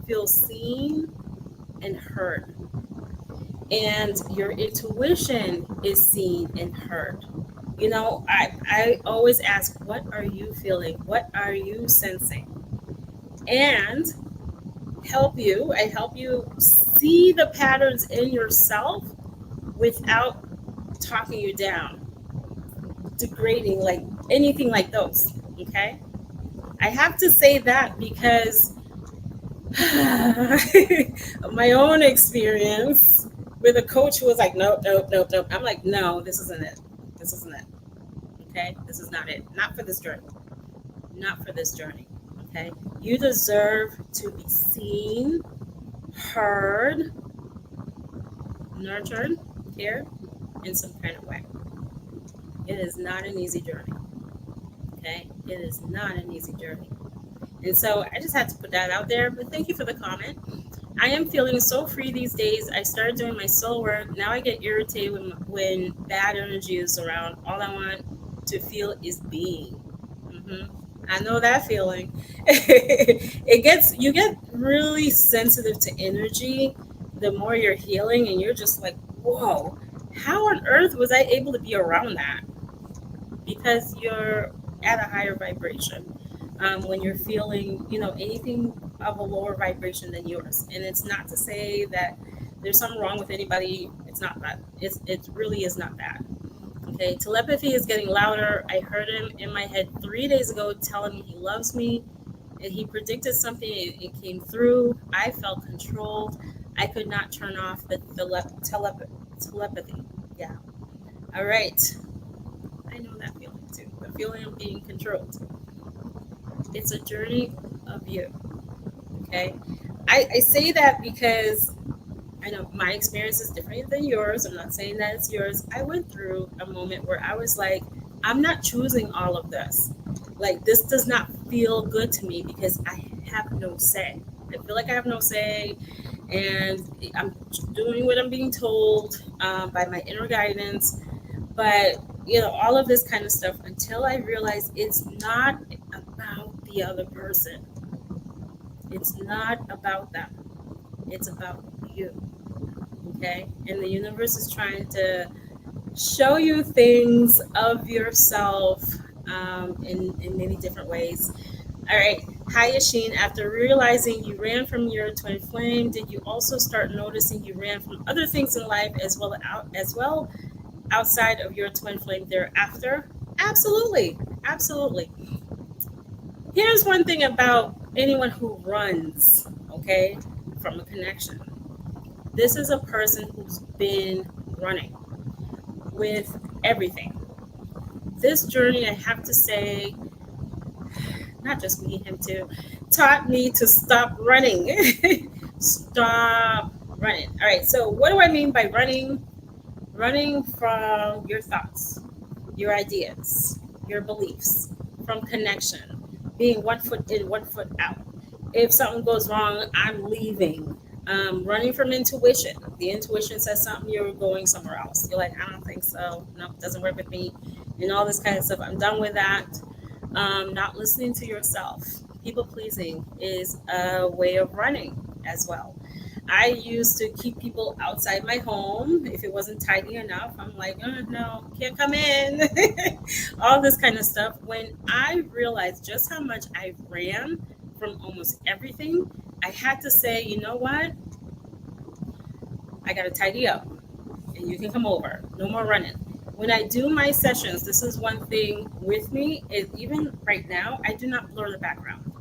feel seen and heard. And your intuition is seen and heard. You know, I always ask, what are you feeling? What are you sensing? And I help you see the patterns in yourself without talking you down, degrading, like anything like those. Okay, I have to say that because of my own experience with a coach who was like, nope. I'm like, no, this isn't it. Okay, this is not it. Not for this journey. Okay, you deserve to be seen, heard, nurtured, cared in some kind of way. It is not an easy journey. Okay, it is not an easy journey. And so I just had to put that out there. But thank you for the comment. I am feeling so free these days. I started doing my soul work. Now I get irritated when bad energy is around. All I want to feel is being. I know that feeling. You get really sensitive to energy the more you're healing, and you're just like, whoa, how on earth was I able to be around that? Because you're at a higher vibration. When you're feeling, anything of a lower vibration than yours. And it's not to say that there's something wrong with anybody. It's not that. It really is not that. Okay, telepathy is getting louder. I heard him in my head 3 days ago telling me he loves me, and he predicted something. It came through. I felt controlled. I could not turn off the telepathy. Yeah. All right. I know that feeling too. The feeling of being controlled. It's a journey of you. Okay. I say that because I know my experience is different than yours. I'm not saying that it's yours. I went through a moment where I was like, I'm not choosing all of this. Like, this does not feel good to me because I have no say. I feel like I have no say, and I'm doing what I'm being told by my inner guidance. But, all of this kind of stuff until I realize it's not about the other person. It's not about them. It's about you. Okay? And the universe is trying to show you things of yourself in many different ways. All right. Hi, Yashin. After realizing you ran from your twin flame, did you also start noticing you ran from other things in life as well outside of your twin flame thereafter? Absolutely. Absolutely. Here's one thing about anyone who runs, okay, from a connection. This is a person who's been running with everything. This journey, I have to say, not just me, him too, taught me to stop running. Stop running. All right, so what do I mean by running? Running from your thoughts, your ideas, your beliefs, from connection, being 1 foot in, 1 foot out. If something goes wrong, I'm leaving. Running from intuition. The intuition says something, you're going somewhere else. You're like, I don't think so. No, it doesn't work with me. And all this kind of stuff. I'm done with that. Not listening to yourself. People pleasing is a way of running as well. I used to keep people outside my home. If it wasn't tidy enough, I'm like, oh, no, can't come in. All this kind of stuff. When I realized just how much I ran from almost everything, I had to say, you know what? I got to tidy up and you can come over. No more running. When I do my sessions, this is one thing with me, is even right now, I do not blur the background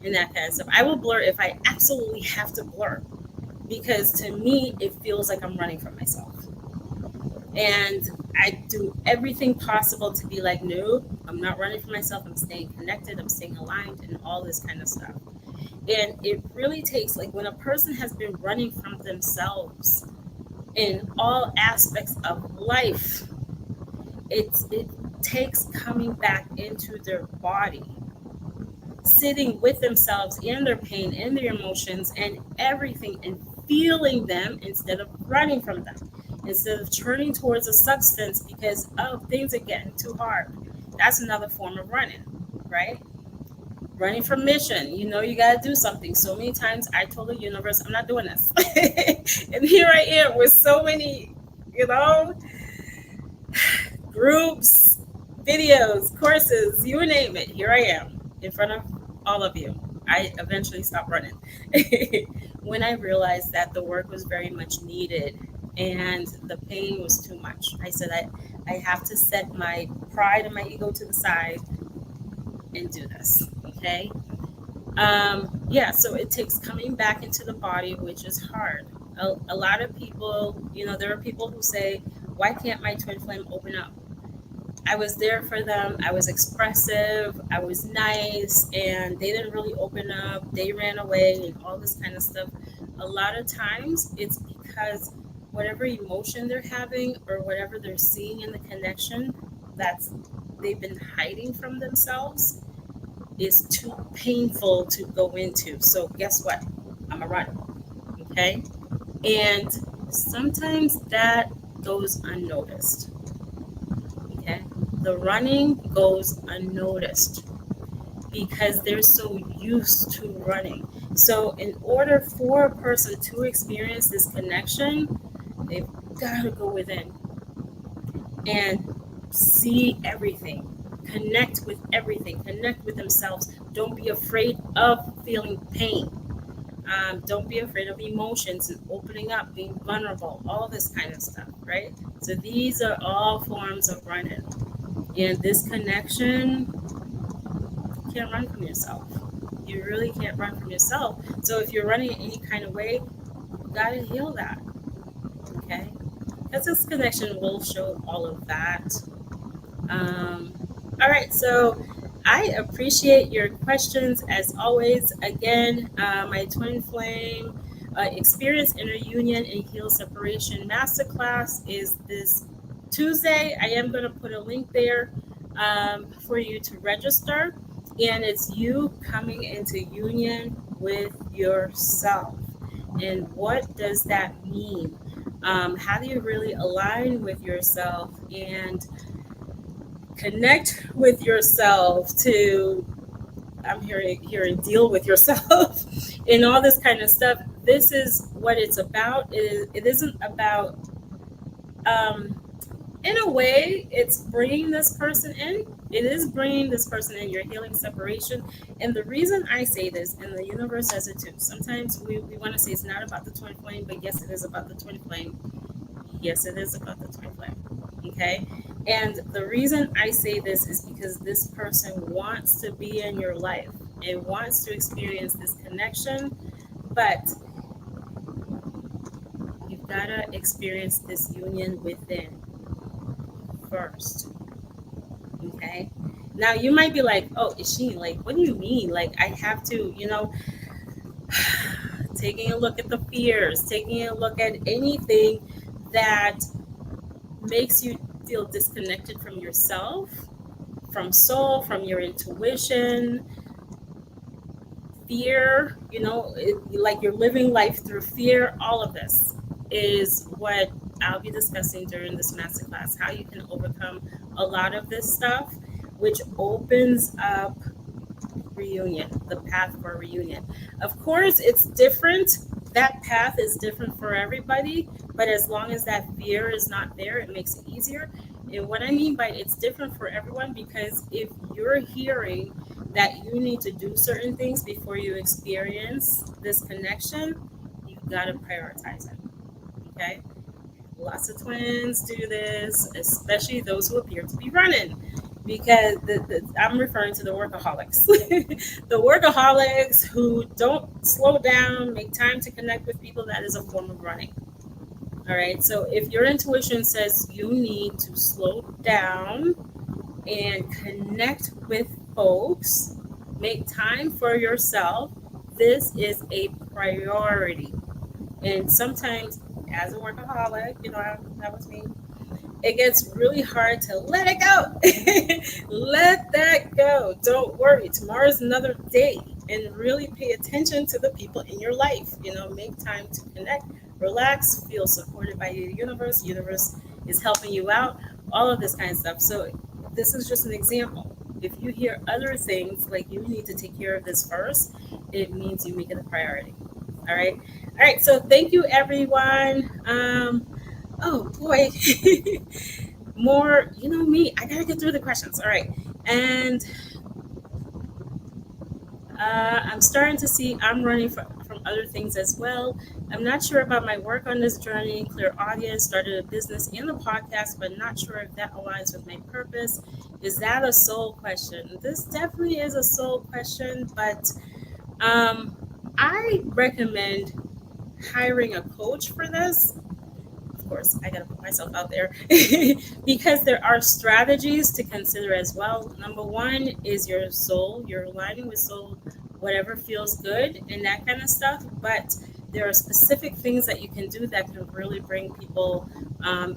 and that kind of stuff. I will blur if I absolutely have to blur, because to me, it feels like I'm running from myself. And I do everything possible to be like, no, I'm not running from myself. I'm staying connected. I'm staying aligned and all this kind of stuff. And it really takes, like, when a person has been running from themselves in all aspects of life, it takes coming back into their body, sitting with themselves in their pain, in their emotions, and everything, and feeling them instead of running from them, instead of turning towards a substance because, oh, things are getting too hard. That's another form of running, right? Running from mission. You got to do something. So many times I told the universe, I'm not doing this. And here I am with so many, groups, videos, courses, you name it. Here I am in front of all of you. I eventually stopped running when I realized that the work was very much needed and the pain was too much. I said, I have to set my pride and my ego to the side and do this. Okay. So it takes coming back into the body, which is hard. A lot of people, there are people who say, why can't my twin flame open up? I was there for them. I was expressive. I was nice, and they didn't really open up. They ran away and all this kind of stuff. A lot of times it's because whatever emotion they're having or whatever they're seeing in the connection they've been hiding from themselves is too painful to go into. So guess what? I'm a runner. Okay? And sometimes that goes unnoticed. Okay? The running goes unnoticed because they're so used to running. So in order for a person to experience this connection, they've got to go within and see everything, connect with everything, connect with themselves. Don't be afraid of feeling pain. Don't be afraid of emotions and opening up, being vulnerable, all this kind of stuff, right? So these are all forms of running. And this connection, you can't run from yourself. You really can't run from yourself. So if you're running in any kind of way, you gotta heal that, okay? Because this connection will show all of that. All right, so I appreciate your questions as always. Again, my twin flame experience inner union and heal separation masterclass is this Tuesday. I am going to put a link there for you to register, and it's you coming into union with yourself. And what does that mean? How do you really align with yourself and connect with yourself to, I'm hearing deal with yourself and all this kind of stuff? This is what it's about. It isn't about, in a way, it's bringing this person in. It is bringing this person in, your healing separation. And the reason I say this, and the universe says it too, sometimes we want to say it's not about the twin flame, but yes, it is about the twin flame. Yes, it is about the twin flame. Okay? And the reason I say this is because this person wants to be in your life and wants to experience this connection, but you've got to experience this union within first. Okay? Now you might be like, oh, 𝐿𝐼𝐻𝑒, like, what do you mean? Like, I have to, taking a look at the fears, taking a look at anything that makes you feel disconnected from yourself, from soul, from your intuition, fear, like you're living life through fear. All of this is what I'll be discussing during this masterclass, how you can overcome a lot of this stuff, which opens up reunion, the path for reunion. Of course, it's different. That path is different for everybody, but as long as that fear is not there, it makes it easier. And what I mean by it's different for everyone, because if you're hearing that you need to do certain things before you experience this connection, you've got to prioritize it. Okay? Lots of twins do this, especially those who appear to be running, because I'm referring to the workaholics. The workaholics who don't slow down, make time to connect with people, that is a form of running. All right, so if your intuition says you need to slow down and connect with folks, make time for yourself, this is a priority. And sometimes, as a workaholic, that was me, it gets really hard to let it go. Let that go. Don't worry. Tomorrow's another day. And really pay attention to the people in your life. Make time to connect, relax, feel supported by the universe. The universe is helping you out. All of this kind of stuff. So this is just an example. If you hear other things, like you need to take care of this first, it means you make it a priority. All right. So thank you, everyone. Oh boy. More, me, I gotta get through the questions. All right. And I'm starting to see I'm running from other things as well. I'm not sure about my work on this journey. Clear audience, started a business and a podcast, but not sure if that aligns with my purpose. Is that a soul question? This definitely is a soul question, but I recommend hiring a coach for this. Of course, I gotta put myself out there because there are strategies to consider as well. Number one is your soul. You're aligning with soul, whatever feels good and that kind of stuff. But there are specific things that you can do that can really bring people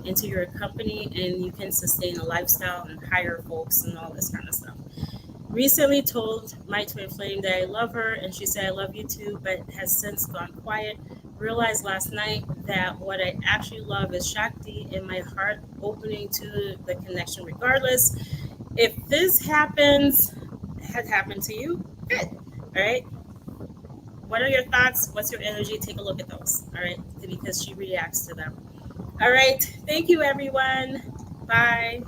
into your company, and you can sustain a lifestyle and hire folks and all this kind of stuff. Recently told my twin flame that I love her, and she said I love you too, but has since gone quiet. Realized last night that what I actually love is Shakti, in my heart opening to the connection regardless. If this had happened to you, good. All right. What are your thoughts? What's your energy? Take a look at those. All right. Because she reacts to them. All right. Thank you, everyone. Bye.